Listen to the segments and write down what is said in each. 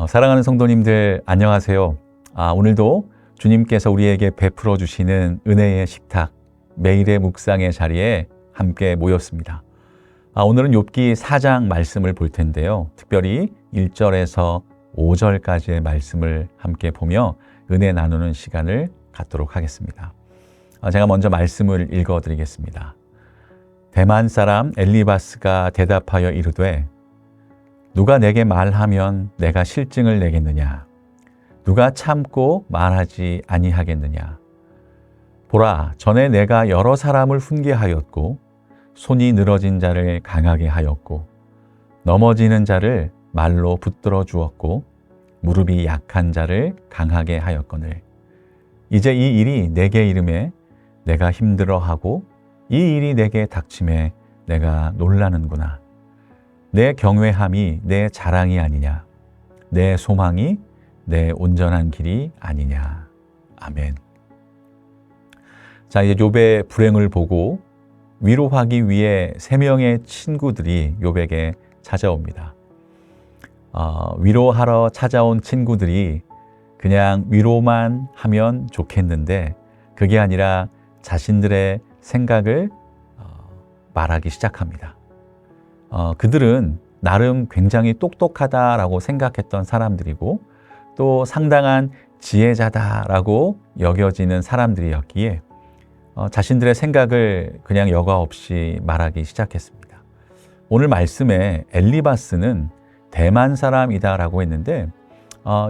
사랑하는 성도님들 안녕하세요. 오늘도 주님께서 우리에게 베풀어 주시는 은혜의 식탁, 매일의 묵상의 자리에 함께 모였습니다. 오늘은 욥기 4장 말씀을 볼 텐데요. 특별히 1절에서 5절까지의 말씀을 함께 보며 은혜 나누는 시간을 갖도록 하겠습니다. 제가 먼저 말씀을 읽어드리겠습니다. 대만 사람 엘리바스가 대답하여 이르되 누가 내게 말하면 내가 실증을 내겠느냐? 누가 참고 말하지 아니하겠느냐? 보라, 전에 내가 여러 사람을 훈계하였고 손이 늘어진 자를 강하게 하였고 넘어지는 자를 말로 붙들어 주었고 무릎이 약한 자를 강하게 하였거늘 이제 이 일이 내게 이름에 내가 힘들어하고 이 일이 내게 닥침에 내가 놀라는구나. 내 경외함이 내 자랑이 아니냐? 내 소망이 내 온전한 길이 아니냐? 아멘. 자, 이제 욥의 불행을 보고 위로하기 위해 3명의 친구들이 욥에게 찾아옵니다. 위로하러 찾아온 친구들이 그냥 위로만 하면 좋겠는데 그게 아니라 자신들의 생각을 말하기 시작합니다. 그들은 나름 굉장히 똑똑하다라고 생각했던 사람들이고 또 상당한 지혜자다라고 여겨지는 사람들이었기에 자신들의 생각을 그냥 여과 없이 말하기 시작했습니다. 오늘 말씀에 엘리바스는 대만 사람이다라고 했는데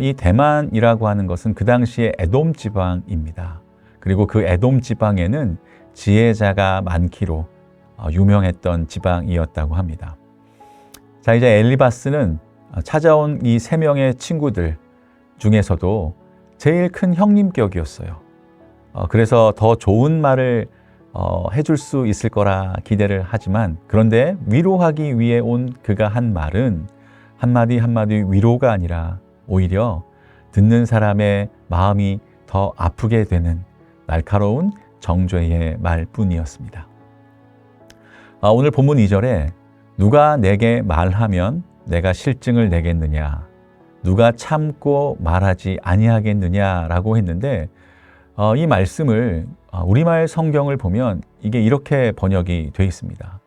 이 대만이라고 하는 것은 그 당시에 에돔 지방입니다. 그리고 그 에돔 지방에는 지혜자가 많기로 유명했던 지방이었다고 합니다. 자, 이제 엘리바스는 찾아온 이 3명의 친구들 중에서도 제일 큰 형님격이었어요. 그래서 더 좋은 말을 해줄 수 있을 거라 기대를 하지만 그런데 위로하기 위해 온 그가 한 말은 한마디 한마디 위로가 아니라 오히려 듣는 사람의 마음이 더 아프게 되는 날카로운 정죄의 말뿐이었습니다. 오늘 본문 2절에 누가 내게 말하면 내가 실증을 내겠느냐? 누가 참고 말하지 아니하겠느냐라고 했는데 이 말씀을 우리말 성경을 보면 이게 이렇게 번역이 되어 있습니다.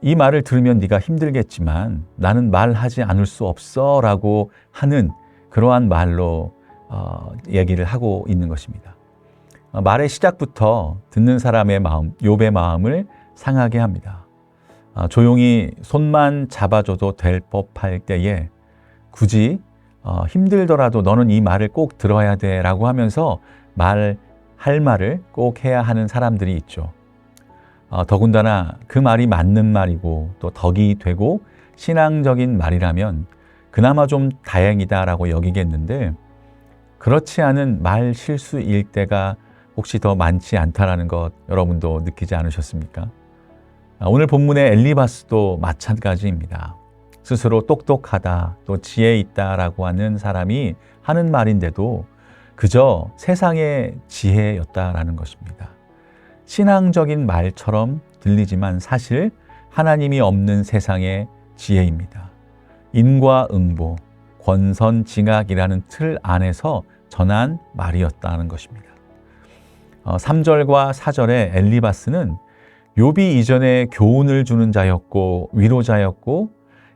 이 말을 들으면 네가 힘들겠지만 나는 말하지 않을 수 없어 라고 하는 그러한 말로 얘기를 하고 있는 것입니다. 말의 시작부터 듣는 사람의 마음, 욥의 마음을 상하게 합니다. 조용히 손만 잡아줘도 될 법할 때에 굳이 힘들더라도 너는 이 말을 꼭 들어야 돼 라고 하면서 할 말을 꼭 해야 하는 사람들이 있죠. 더군다나 그 말이 맞는 말이고 또 덕이 되고 신앙적인 말이라면 그나마 좀 다행이다라고 여기겠는데 그렇지 않은 말 실수일 때가 혹시 더 많지 않다라는 것 여러분도 느끼지 않으셨습니까? 오늘 본문의 엘리바스도 마찬가지입니다. 스스로 똑똑하다, 또 지혜 있다라고 하는 사람이 하는 말인데도 그저 세상의 지혜였다라는 것입니다. 신앙적인 말처럼 들리지만 사실 하나님이 없는 세상의 지혜입니다. 인과응보, 권선징악이라는 틀 안에서 전한 말이었다는 것입니다. 3절과 4절에 엘리바스는 욥이 이전에 교훈을 주는 자였고 위로자였고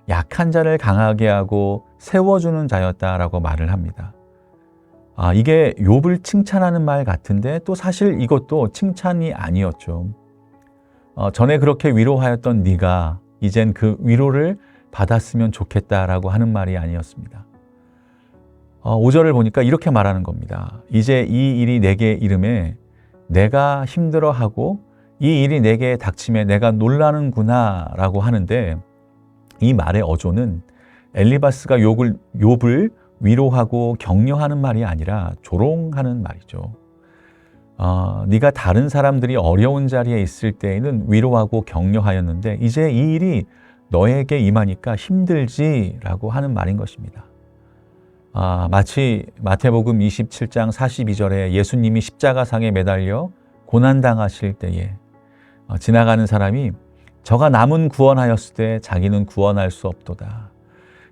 약한 자를 강하게 하고 세워주는 자였다라고 말을 합니다. 이게 욥을 칭찬하는 말 같은데 또 사실 이것도 칭찬이 아니었죠. 전에 그렇게 위로하였던 네가 이젠 그 위로를 받았으면 좋겠다라고 하는 말이 아니었습니다. 5절을 보니까 이렇게 말하는 겁니다. 이제 이 일이 내게 이름에 내가 힘들어하고 이 일이 내게 닥침에 내가 놀라는구나 라고 하는데 이 말의 어조는 엘리바스가 욥을 위로하고 격려하는 말이 아니라 조롱하는 말이죠. 네가 다른 사람들이 어려운 자리에 있을 때에는 위로하고 격려하였는데 이제 이 일이 너에게 임하니까 힘들지라고 하는 말인 것입니다. 마치 마태복음 27장 42절에 예수님이 십자가상에 매달려 고난당하실 때에 지나가는 사람이 저가 남은 구원하였을 때 자기는 구원할 수 없도다.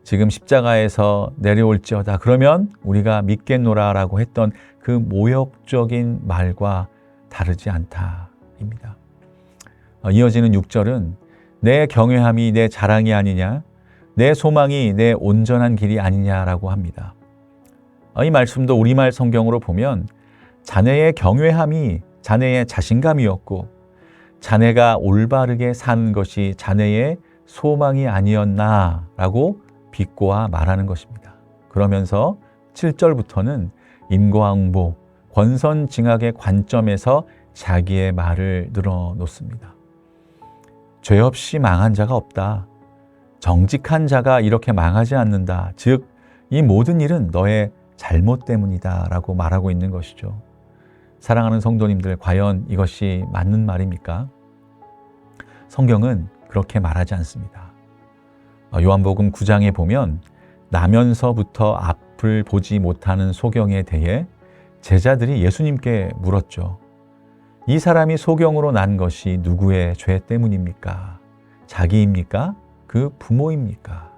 지금 십자가에서 내려올지어다. 그러면 우리가 믿겠노라라고 했던 그 모욕적인 말과 다르지 않다입니다. 이어지는 6절은 내 경외함이 내 자랑이 아니냐, 내 소망이 내 온전한 길이 아니냐라고 합니다. 이 말씀도 우리말 성경으로 보면 자네의 경외함이 자네의 자신감이었고 자네가 올바르게 사는 것이 자네의 소망이 아니었나라고 비꼬아 말하는 것입니다. 그러면서 7절부터는 인과응보, 권선징악의 관점에서 자기의 말을 늘어놓습니다. 죄 없이 망한 자가 없다. 정직한 자가 이렇게 망하지 않는다. 즉, 이 모든 일은 너의 잘못 때문이다 라고 말하고 있는 것이죠. 사랑하는 성도님들, 과연 이것이 맞는 말입니까? 성경은 그렇게 말하지 않습니다. 요한복음 9장에 보면 나면서부터 앞을 보지 못하는 소경에 대해 제자들이 예수님께 물었죠. 이 사람이 소경으로 난 것이 누구의 죄 때문입니까? 자기입니까? 그 부모입니까?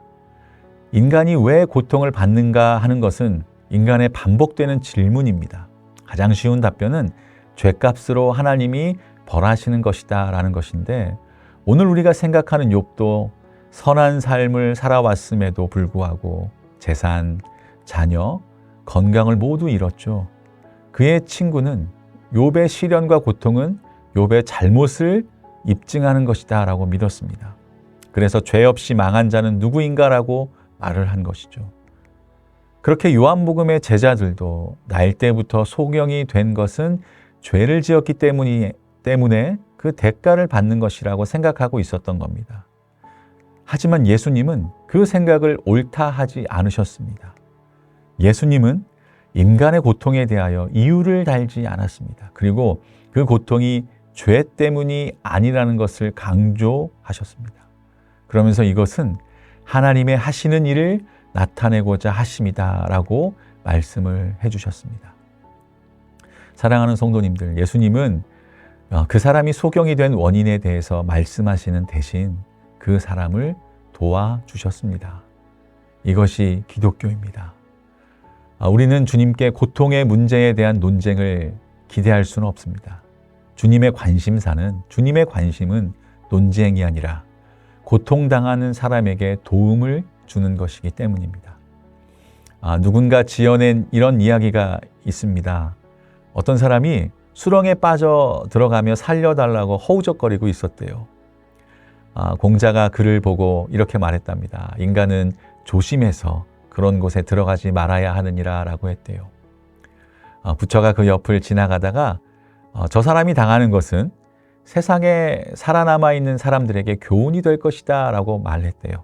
인간이 왜 고통을 받는가 하는 것은 인간의 반복되는 질문입니다. 가장 쉬운 답변은 죄값으로 하나님이 벌하시는 것이다 라는 것인데, 오늘 우리가 생각하는 욥도 선한 삶을 살아왔음에도 불구하고 재산, 자녀, 건강을 모두 잃었죠. 그의 친구는 욥의 시련과 고통은 욥의 잘못을 입증하는 것이다 라고 믿었습니다. 그래서 죄 없이 망한 자는 누구인가라고 말을 한 것이죠. 그렇게 요한복음의 제자들도 날 때부터 소경이 된 것은 죄를 지었기 때문에 그 대가를 받는 것이라고 생각하고 있었던 겁니다. 하지만 예수님은 그 생각을 옳다 하지 않으셨습니다. 예수님은 인간의 고통에 대하여 이유를 달지 않았습니다. 그리고 그 고통이 죄 때문이 아니라는 것을 강조하셨습니다. 그러면서 이것은 하나님의 하시는 일을 나타내고자 하심이다 라고 말씀을 해주셨습니다. 사랑하는 성도님들, 예수님은 그 사람이 소경이 된 원인에 대해서 말씀하시는 대신 그 사람을 도와주셨습니다. 이것이 기독교입니다. 우리는 주님께 고통의 문제에 대한 논쟁을 기대할 수는 없습니다. 주님의 관심은 논쟁이 아니라 고통당하는 사람에게 도움을 주는 것이기 때문입니다. 누군가 지어낸 이런 이야기가 있습니다. 어떤 사람이 수렁에 빠져 들어가며 살려달라고 허우적거리고 있었대요. 공자가 그를 보고 이렇게 말했답니다. 인간은 조심해서 그런 곳에 들어가지 말아야 하느니라 라고 했대요. 부처가 그 옆을 지나가다가 저 사람이 당하는 것은 세상에 살아남아 있는 사람들에게 교훈이 될 것이다 라고 말했대요.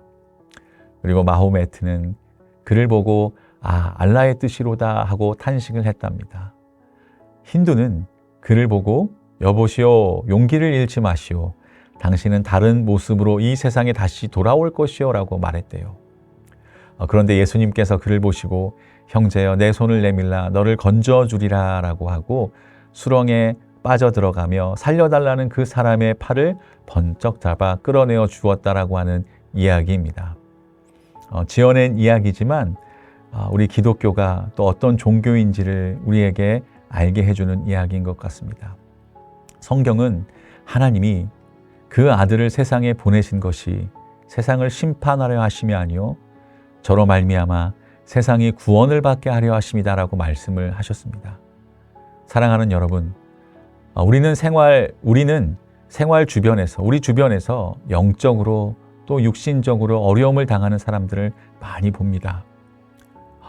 그리고 마호메트는 그를 보고 알라의 뜻이로다 하고 탄식을 했답니다. 힌두는 그를 보고 여보시오, 용기를 잃지 마시오. 당신은 다른 모습으로 이 세상에 다시 돌아올 것이오 라고 말했대요. 그런데 예수님께서 그를 보시고 형제여 내 손을 내밀라 너를 건져주리라 라고 하고 수렁에 빠져들어가며 살려달라는 그 사람의 팔을 번쩍 잡아 끌어내어 주었다라고 하는 이야기입니다. 지어낸 이야기지만 우리 기독교가 또 어떤 종교인지를 우리에게 알게 해주는 이야기인 것 같습니다. 성경은 하나님이 그 아들을 세상에 보내신 것이 세상을 심판하려 하심이 아니요 저로 말미암아 세상이 구원을 받게 하려 하심이다라고 말씀을 하셨습니다. 사랑하는 여러분, 우리는 생활 주변에서, 우리 주변에서 영적으로 또 육신적으로 어려움을 당하는 사람들을 많이 봅니다.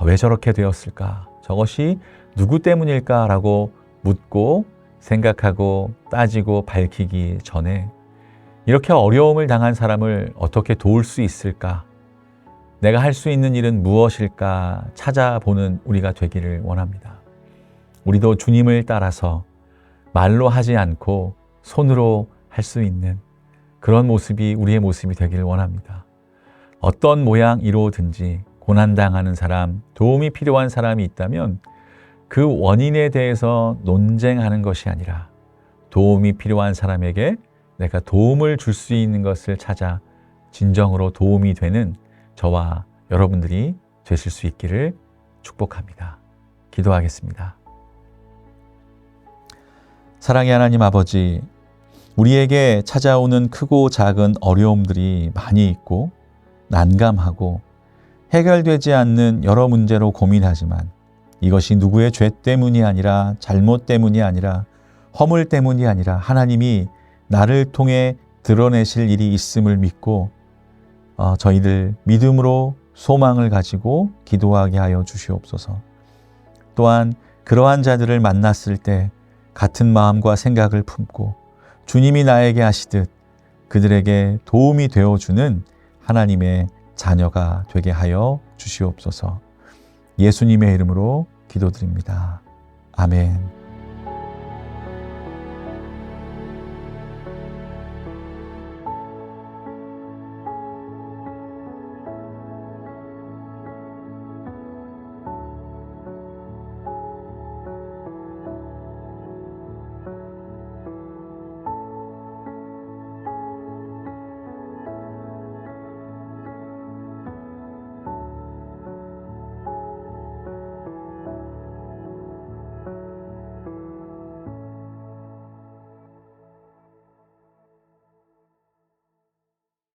왜 저렇게 되었을까? 저것이 누구 때문일까라고 묻고 생각하고 따지고 밝히기 전에 이렇게 어려움을 당한 사람을 어떻게 도울 수 있을까? 내가 할 수 있는 일은 무엇일까 찾아보는 우리가 되기를 원합니다. 우리도 주님을 따라서 말로 하지 않고 손으로 할 수 있는 그런 모습이 우리의 모습이 되기를 원합니다. 어떤 모양이로든지 고난당하는 사람, 도움이 필요한 사람이 있다면 그 원인에 대해서 논쟁하는 것이 아니라 도움이 필요한 사람에게 내가 도움을 줄 수 있는 것을 찾아 진정으로 도움이 되는 저와 여러분들이 되실 수 있기를 축복합니다. 기도하겠습니다. 사랑의 하나님 아버지, 우리에게 찾아오는 크고 작은 어려움들이 많이 있고 난감하고 해결되지 않는 여러 문제로 고민하지만 이것이 누구의 죄 때문이 아니라 잘못 때문이 아니라 허물 때문이 아니라 하나님이 나를 통해 드러내실 일이 있음을 믿고 저희들 믿음으로 소망을 가지고 기도하게 하여 주시옵소서. 또한 그러한 자들을 만났을 때 같은 마음과 생각을 품고 주님이 나에게 하시듯 그들에게 도움이 되어주는 하나님의 자녀가 되게 하여 주시옵소서. 예수님의 이름으로 기도드립니다. 아멘.